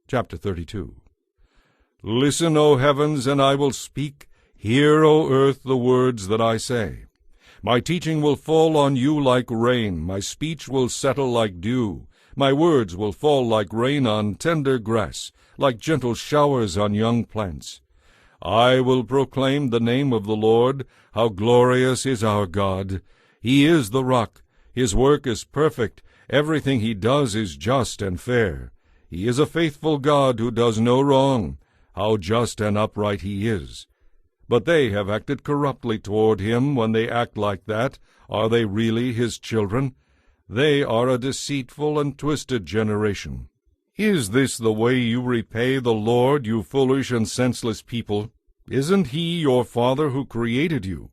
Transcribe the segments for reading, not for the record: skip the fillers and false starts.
Chapter 32. Listen, O heavens, and I will speak. Hear, O earth, the words that I say. My teaching will fall on you like rain. My speech will settle like dew. My words will fall like rain on tender grass, like gentle showers on young plants. I will proclaim the name of the Lord. How glorious is our God! He is the rock. His work is perfect. Everything he does is just and fair. He is a faithful God who does no wrong. How just and upright he is! But they have acted corruptly toward him. When they act like that, are they really his children? They are a deceitful and twisted generation. Is this the way you repay the Lord, you foolish and senseless people? Isn't he your Father who created you?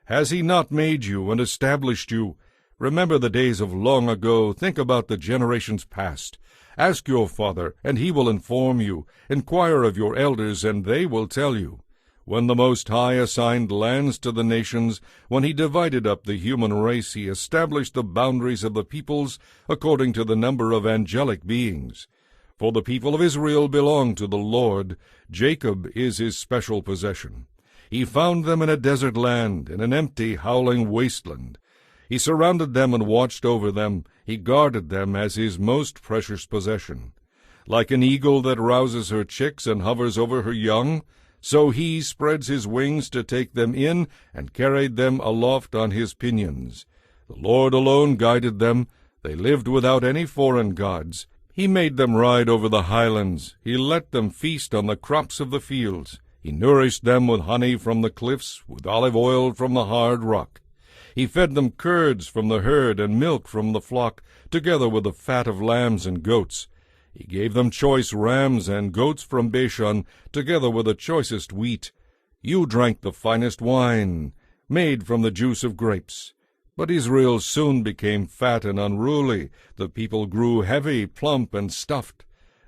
Has he not made you and established you? Remember the days of long ago. Think about the generations past. Ask your father, and he will inform you. Inquire of your elders, and they will tell you. When the Most High assigned lands to the nations, when he divided up the human race, he established the boundaries of the peoples according to the number of angelic beings. For the people of Israel belong to the Lord. Jacob is his special possession. He found them in a desert land, in an empty, howling wasteland. He surrounded them and watched over them. He guarded them as his most precious possession. Like an eagle that rouses her chicks and hovers over her young, so he spreads his wings to take them in and carried them aloft on his pinions. The Lord alone guided them. They lived without any foreign gods. He made them ride over the highlands. He let them feast on the crops of the fields. He nourished them with honey from the cliffs, with olive oil from the hard rock. He fed them curds from the herd and milk from the flock, together with the fat of lambs and goats. He gave them choice rams and goats from Bashan, together with the choicest wheat. You drank the finest wine, made from the juice of grapes. But Israel soon became fat and unruly. The people grew heavy, plump, and stuffed.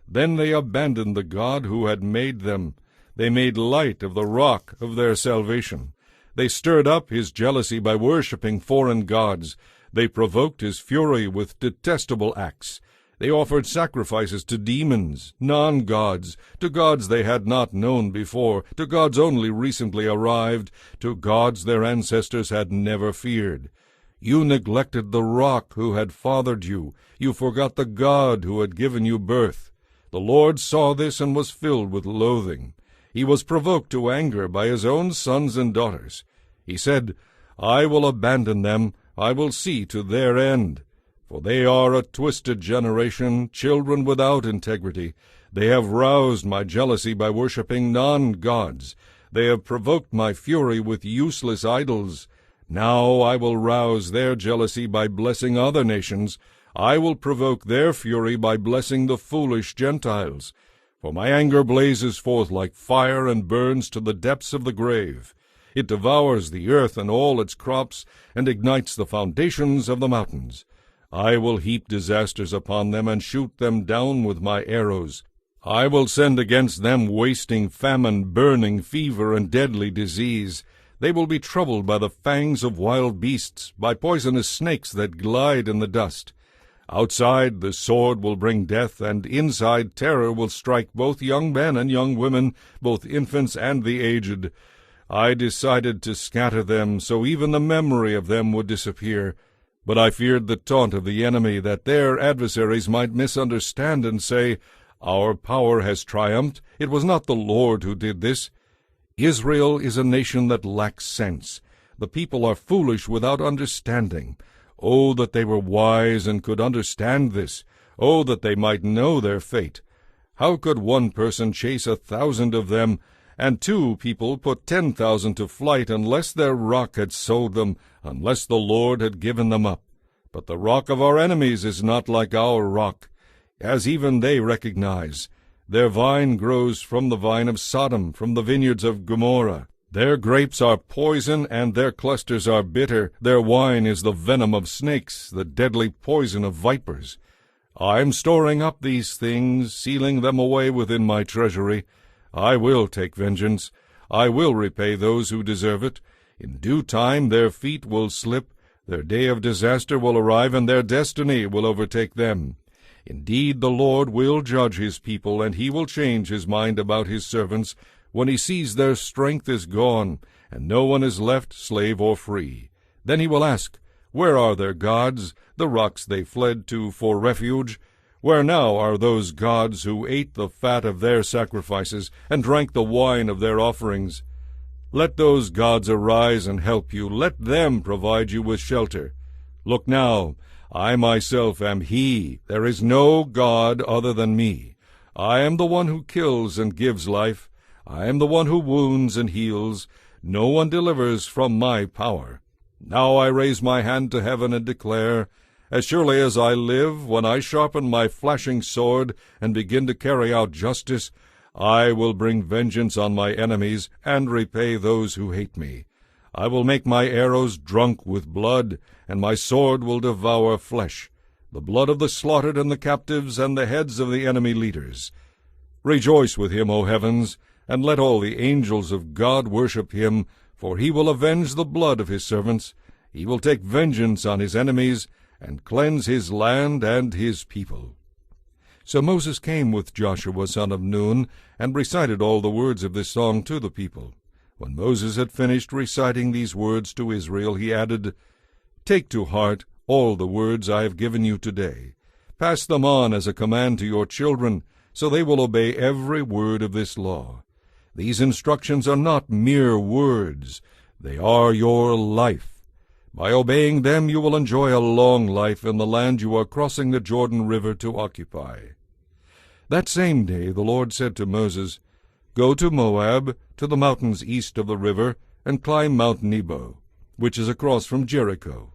Then they abandoned the God who had made them. They made light of the rock of their salvation. They stirred up his jealousy by worshipping foreign gods. They provoked his fury with detestable acts. They offered sacrifices to demons, non-gods, to gods they had not known before, to gods only recently arrived, to gods their ancestors had never feared. You neglected the rock who had fathered you. You forgot the God who had given you birth. The Lord saw this and was filled with loathing. He was provoked to anger by his own sons and daughters. He said, I will abandon them. I will see to their end. For they are a twisted generation, children without integrity. They have roused my jealousy by worshipping non-gods. They have provoked my fury with useless idols. Now I will rouse their jealousy by blessing other nations. I will provoke their fury by blessing the foolish Gentiles. For my anger blazes forth like fire and burns to the depths of the grave. It devours the earth and all its crops, and ignites the foundations of the mountains. I will heap disasters upon them and shoot them down with my arrows. I will send against them wasting famine, burning fever, and deadly disease. They will be troubled by the fangs of wild beasts, by poisonous snakes that glide in the dust. Outside the sword will bring death, and inside terror will strike both young men and young women, both infants and the aged. I decided to scatter them, so even the memory of them would disappear. But I feared the taunt of the enemy, that their adversaries might misunderstand and say, Our power has triumphed. It was not the Lord who did this. Israel is a nation that lacks sense. The people are foolish without understanding. Oh, that they were wise and could understand this! Oh, that they might know their fate! How could one person chase 1,000 of them, and 2 people put 10,000 to flight, unless their rock had sold them, unless the Lord had given them up? But the rock of our enemies is not like our rock, as even they recognize. Their vine grows from the vine of Sodom, from the vineyards of Gomorrah. Their grapes are poison, and their clusters are bitter. Their wine is the venom of snakes, the deadly poison of vipers. I am storing up these things, sealing them away within my treasury. I will take vengeance. I will repay those who deserve it. In due time their feet will slip. Their day of disaster will arrive, and their destiny will overtake them. Indeed, the Lord will judge his people, and he will change his mind about his servants when he sees their strength is gone, and no one is left, slave or free. Then he will ask, Where are their gods, the rocks they fled to for refuge? Where now are those gods who ate the fat of their sacrifices, and drank the wine of their offerings? Let those gods arise and help you. Let them provide you with shelter. Look now, I myself am he. There is no God other than me. I am the one who kills and gives life. I am the one who wounds and heals. No one delivers from my power. Now I raise my hand to heaven and declare, As surely as I live, when I sharpen my flashing sword and begin to carry out justice, I will bring vengeance on my enemies and repay those who hate me. I will make my arrows drunk with blood, and my sword will devour flesh, the blood of the slaughtered and the captives and the heads of the enemy leaders. Rejoice with him, O heavens, and let all the angels of God worship him, for he will avenge the blood of his servants. He will take vengeance on his enemies, and cleanse his land and his people. So Moses came with Joshua son of Nun, and recited all the words of this song to the people. When Moses had finished reciting these words to Israel, he added, Take to heart all the words I have given you today. Pass them on as a command to your children, so they will obey every word of this law. These instructions are not mere words. They are your life. By obeying them you will enjoy a long life in the land you are crossing the Jordan River to occupy. That same day the Lord said to Moses, Go to Moab, to the mountains east of the river, and climb Mount Nebo, which is across from Jericho.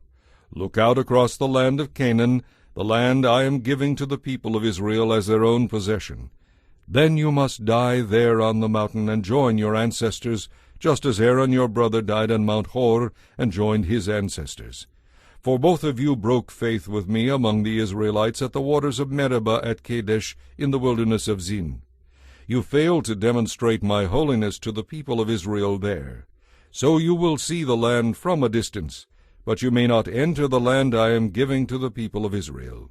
Look out across the land of Canaan, the land I am giving to the people of Israel as their own possession. Then you must die there on the mountain and join your ancestors, just as Aaron your brother died on Mount Hor and joined his ancestors. For both of you broke faith with me among the Israelites at the waters of Meribah at Kadesh in the wilderness of Zin. You failed to demonstrate my holiness to the people of Israel there. So you will see the land from a distance, but you may not enter the land I am giving to the people of Israel.